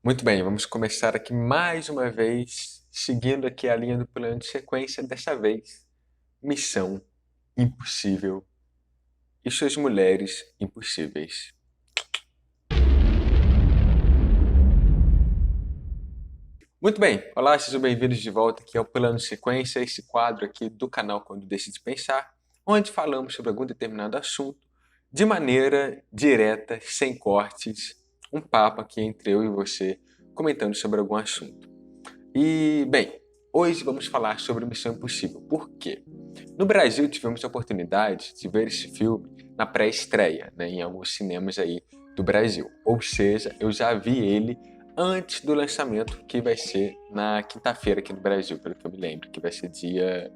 Muito bem, vamos começar aqui mais uma vez, seguindo aqui a linha do plano de sequência, dessa vez, Missão Impossível e suas mulheres impossíveis. Muito bem, olá, sejam bem-vindos de volta aqui ao Plano de Sequência, esse quadro aqui do canal Quando Decide Pensar, onde falamos sobre algum determinado assunto de maneira direta, sem cortes, um papo aqui entre eu e você, comentando sobre algum assunto. E, bem, hoje vamos falar sobre Missão Impossível. Por quê? No Brasil tivemos a oportunidade de ver esse filme na pré-estreia, né, em alguns cinemas aí do Brasil. Ou seja, eu já vi ele antes do lançamento, que vai ser na quinta-feira aqui no Brasil, pelo que eu me lembro, que vai ser dia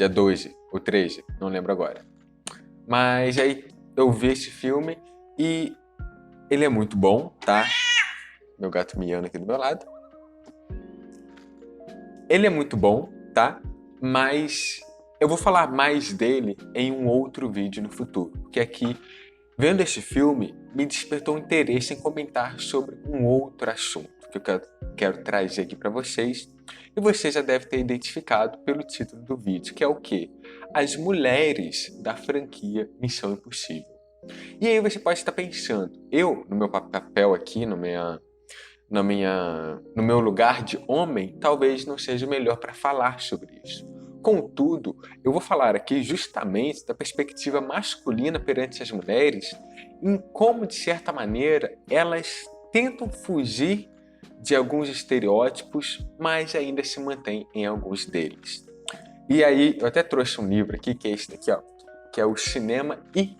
12 ou 13, não lembro agora. Mas aí eu vi esse filme e ele é muito bom, tá? Meu gato miando aqui do meu lado. Ele é muito bom, tá? Mas eu vou falar mais dele em um outro vídeo no futuro. Porque aqui, vendo esse filme, me despertou um interesse em comentar sobre um outro assunto que eu quero trazer aqui para vocês. E você já deve ter identificado pelo título do vídeo, que é o quê? As mulheres da franquia Missão Impossível. E aí você pode estar pensando, eu, no meu papel aqui, no meu lugar de homem, talvez não seja o melhor para falar sobre isso. Contudo, eu vou falar aqui justamente da perspectiva masculina perante as mulheres, em como, de certa maneira, elas tentam fugir de alguns estereótipos, mas ainda se mantêm em alguns deles. E aí, eu até trouxe um livro aqui, que é esse daqui, ó, que é o Cinema e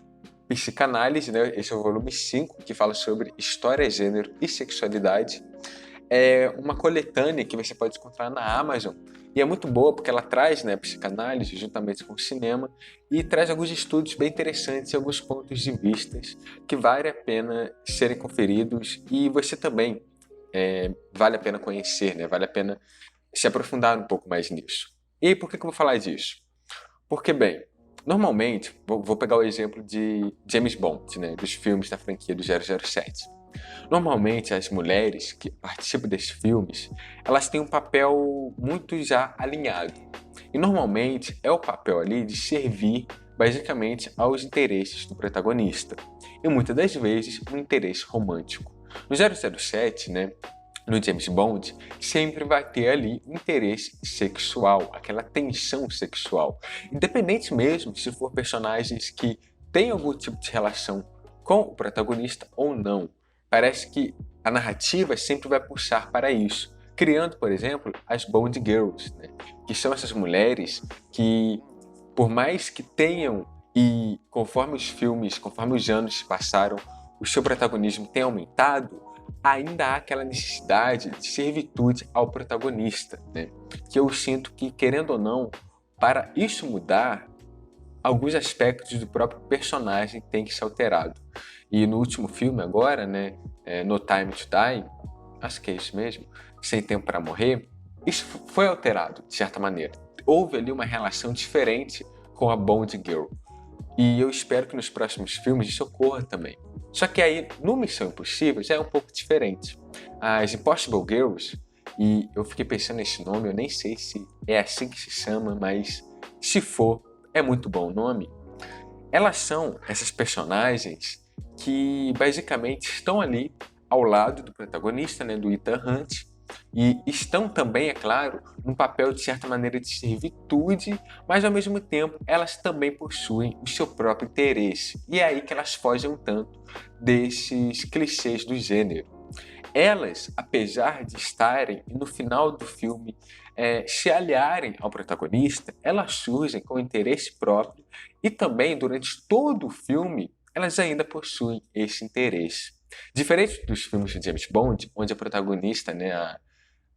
Psicanálise, né? Esse é o volume 5, que fala sobre história, gênero e sexualidade. É uma coletânea que você pode encontrar na Amazon. E é muito boa porque ela traz, né, a psicanálise juntamente com o cinema e traz alguns estudos bem interessantes e alguns pontos de vista que vale a pena serem conferidos e você também vale a pena conhecer, né? Vale a pena se aprofundar um pouco mais nisso. E aí, por que eu vou falar disso? Porque, bem, normalmente, vou pegar o exemplo de James Bond, né, dos filmes da franquia do 007. Normalmente, as mulheres que participam desses filmes, elas têm um papel muito já alinhado. E normalmente é o papel ali de servir basicamente aos interesses do protagonista. E muitas das vezes um interesse romântico. No 007, né, no James Bond, sempre vai ter ali um interesse sexual, aquela tensão sexual. Independente mesmo se for personagens que têm algum tipo de relação com o protagonista ou não. Parece que a narrativa sempre vai puxar para isso, criando, por exemplo, as Bond Girls, né? Que são essas mulheres que, por mais que tenham, e conforme os filmes, conforme os anos se passaram, o seu protagonismo tem aumentado, ainda há aquela necessidade de servitude ao protagonista, né? Que eu sinto que, querendo ou não, para isso mudar, alguns aspectos do próprio personagem têm que ser alterado. E no último filme agora, né, No Time to Die, acho que é isso mesmo, Sem Tempo para Morrer, isso foi alterado, de certa maneira. Houve ali uma relação diferente com a Bond Girl. E eu espero que nos próximos filmes isso ocorra também. Só que aí, no Missão Impossível, já é um pouco diferente. As Impossible Girls, e eu fiquei pensando nesse nome, eu nem sei se é assim que se chama, mas se for, é muito bom o nome. Elas são essas personagens que basicamente estão ali ao lado do protagonista, né, do Ethan Hunt, e estão também, é claro, num papel de certa maneira de servitude, mas ao mesmo tempo elas também possuem o seu próprio interesse. E é aí que elas fogem um tanto desses clichês do gênero. Elas, apesar de estarem no final do filme se aliarem ao protagonista, elas surgem com interesse próprio e também durante todo o filme elas ainda possuem esse interesse. Diferente dos filmes de James Bond, onde a protagonista, né,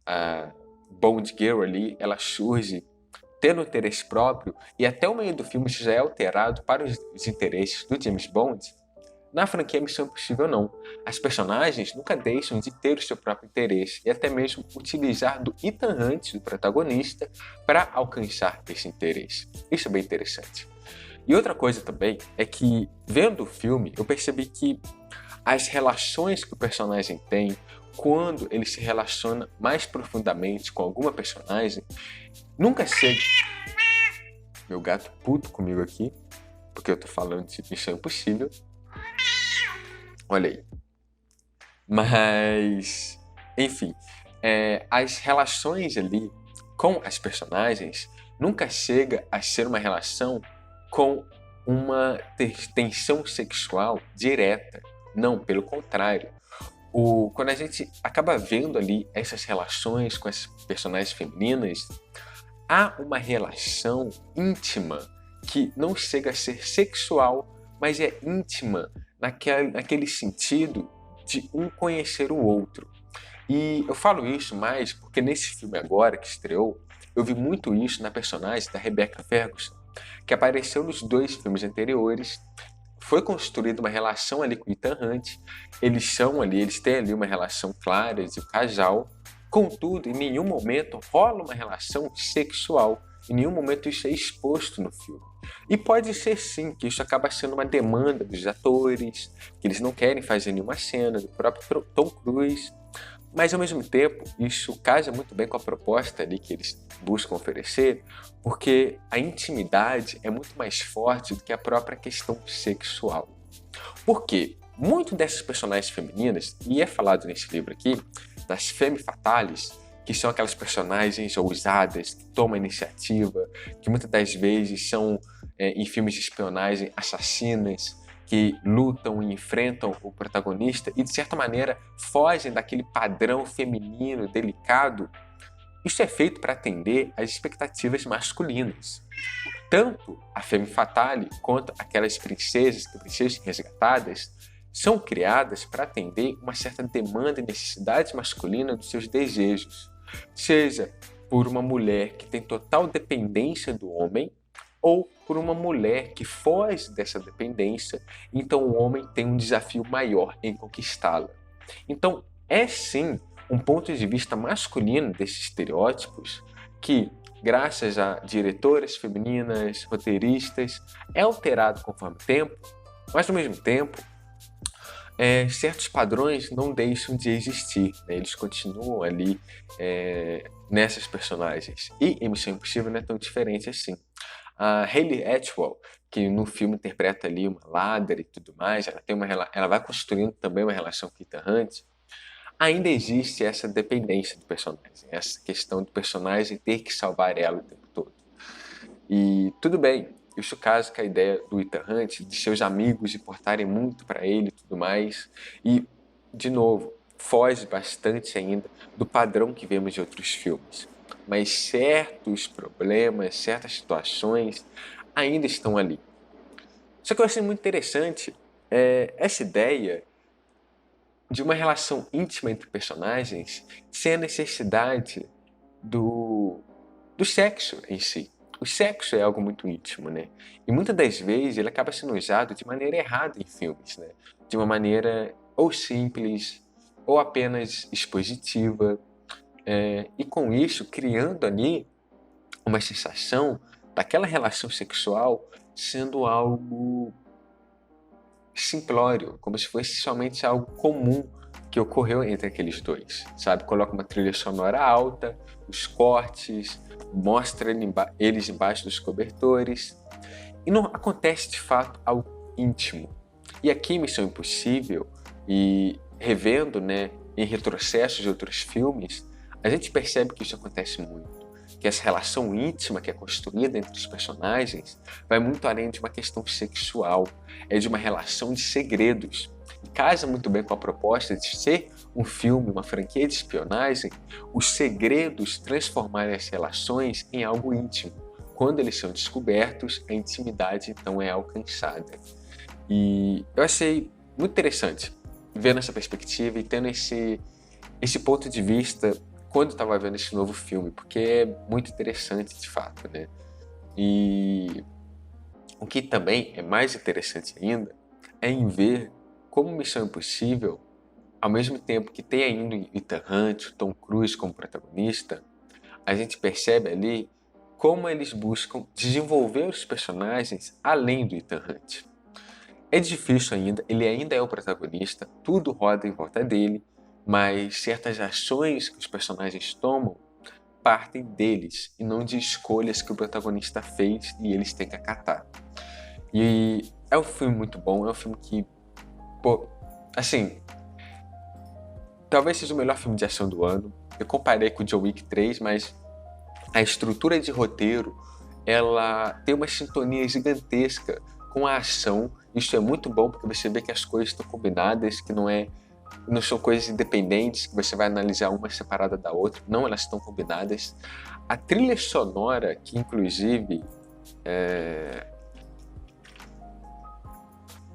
a Bond Girl ali, ela surge tendo interesse próprio e até o meio do filme isso já é alterado para os interesses do James Bond, na franquia Missão Impossível não. As personagens nunca deixam de ter o seu próprio interesse e até mesmo utilizar do Ethan Hunt, do protagonista, para alcançar esse interesse. Isso é bem interessante. E outra coisa também é que, vendo o filme, eu percebi que as relações que o personagem tem quando ele se relaciona mais profundamente com alguma personagem, nunca chega... Meu gato puto comigo aqui, porque eu tô falando de Missão Impossível. Olha aí. Mas, enfim, as relações ali com as personagens nunca chega a ser uma relação com uma tensão sexual direta. Não, pelo contrário. Quando a gente acaba vendo ali essas relações com as personagens femininas, há uma relação íntima que não chega a ser sexual, mas é íntima naquele sentido de um conhecer o outro. E eu falo isso mais porque nesse filme agora que estreou, eu vi muito isso na personagem da Rebecca Ferguson, que apareceu nos 2 filmes anteriores. Foi construída uma relação ali com o Ethan Hunt, eles têm ali uma relação clara de um casal, contudo, em nenhum momento rola uma relação sexual, em nenhum momento isso é exposto no filme. E pode ser sim que isso acaba sendo uma demanda dos atores, que eles não querem fazer nenhuma cena, do próprio Tom Cruise, mas ao mesmo tempo isso casa muito bem com a proposta ali que eles buscam oferecer, porque a intimidade é muito mais forte do que a própria questão sexual. Por quê? Muito dessas personagens femininas, e é falado nesse livro aqui, das femme fatales, que são aquelas personagens ousadas, que tomam iniciativa, que muitas das vezes são, em filmes de espionagem, assassinas, que lutam e enfrentam o protagonista e, de certa maneira, fogem daquele padrão feminino delicado. Isso é feito para atender às expectativas masculinas. Tanto a femme fatale quanto aquelas princesas resgatadas são criadas para atender uma certa demanda e necessidade masculina dos seus desejos, seja por uma mulher que tem total dependência do homem ou por uma mulher que foge dessa dependência, então o homem tem um desafio maior em conquistá-la. Então, é sim um ponto de vista masculino desses estereótipos que, graças a diretoras femininas, roteiristas, é alterado conforme o tempo, mas ao mesmo tempo, certos padrões não deixam de existir, né? Eles continuam ali nessas personagens. E em Missão Impossível não é tão diferente assim. A Hayley Atwell, que no filme interpreta ali uma ladra e tudo mais, ela vai construindo também uma relação com Ethan Hunt. Ainda existe essa dependência do personagem, essa questão do personagem ter que salvar ela o tempo todo. E tudo bem, isso casa com a ideia do Ethan Hunt, de seus amigos importarem muito para ele e tudo mais. E, de novo, foge bastante ainda do padrão que vemos de outros filmes. Mas certos problemas, certas situações ainda estão ali. Só que eu achei muito interessante essa ideia de uma relação íntima entre personagens sem a necessidade do sexo em si. O sexo é algo muito íntimo, né? E muitas das vezes ele acaba sendo usado de maneira errada em filmes, né? De uma maneira ou simples ou apenas expositiva. E com isso, criando ali uma sensação daquela relação sexual sendo algo simplório, como se fosse somente algo comum que ocorreu entre aqueles dois, sabe? Coloca uma trilha sonora alta, os cortes, mostra eles embaixo dos cobertores, e não acontece de fato algo íntimo. E aqui em Missão Impossível, e revendo, né, em retrocessos de outros filmes, a gente percebe que isso acontece muito. Que essa relação íntima que é construída entre os personagens vai muito além de uma questão sexual, é de uma relação de segredos. E casa muito bem com a proposta de ser um filme, uma franquia de espionagem, os segredos transformarem as relações em algo íntimo. Quando eles são descobertos, a intimidade então é alcançada. E eu achei muito interessante vendo essa perspectiva e tendo esse ponto de vista quando eu estava vendo esse novo filme, porque é muito interessante de fato, né? E o que também é mais interessante ainda é em ver como Missão Impossível, ao mesmo tempo que tem ainda o Ethan Hunt, o Tom Cruise como protagonista, a gente percebe ali como eles buscam desenvolver os personagens além do Ethan Hunt. É difícil ainda, ele ainda é o protagonista, tudo roda em volta dele, mas certas ações que os personagens tomam partem deles e não de escolhas que o protagonista fez e eles têm que acatar. E é um filme muito bom, é um filme que, pô, assim, talvez seja o melhor filme de ação do ano. Eu comparei com o John Wick 3, mas a estrutura de roteiro, ela tem uma sintonia gigantesca com a ação. Isso é muito bom porque você vê que as coisas estão combinadas, que não são coisas independentes, que você vai analisar uma separada da outra. Não, elas estão combinadas. A trilha sonora, que inclusive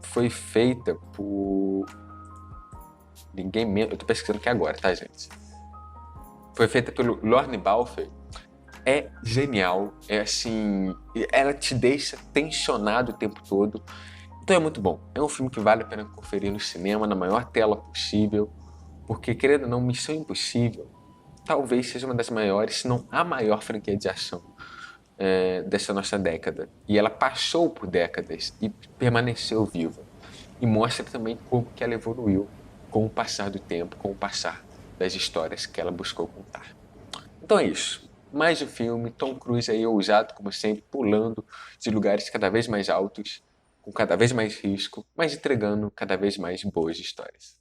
foi feita por ninguém menos. Eu tô pesquisando aqui agora, tá, gente? Foi feita pelo Lorne Balfe. É genial, é assim, ela te deixa tensionado o tempo todo. Então é muito bom. É um filme que vale a pena conferir no cinema, na maior tela possível, porque, querendo ou não, Missão Impossível talvez seja uma das maiores, se não a maior franquia de ação dessa nossa década. E ela passou por décadas e permaneceu viva. E mostra também como que ela evoluiu com o passar do tempo, com o passar das histórias que ela buscou contar. Então é isso. Mais um filme, Tom Cruise aí ousado, como sempre, pulando de lugares cada vez mais altos, com cada vez mais risco, mas entregando cada vez mais boas histórias.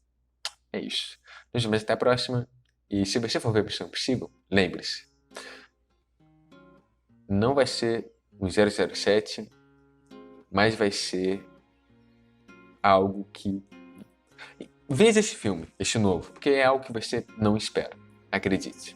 É isso. Nos vemos até a próxima. E se você for ver Missão Impossível, lembre-se, não vai ser um 007, mas vai ser algo que... Veja esse filme, esse novo, porque é algo que você não espera. Acredite.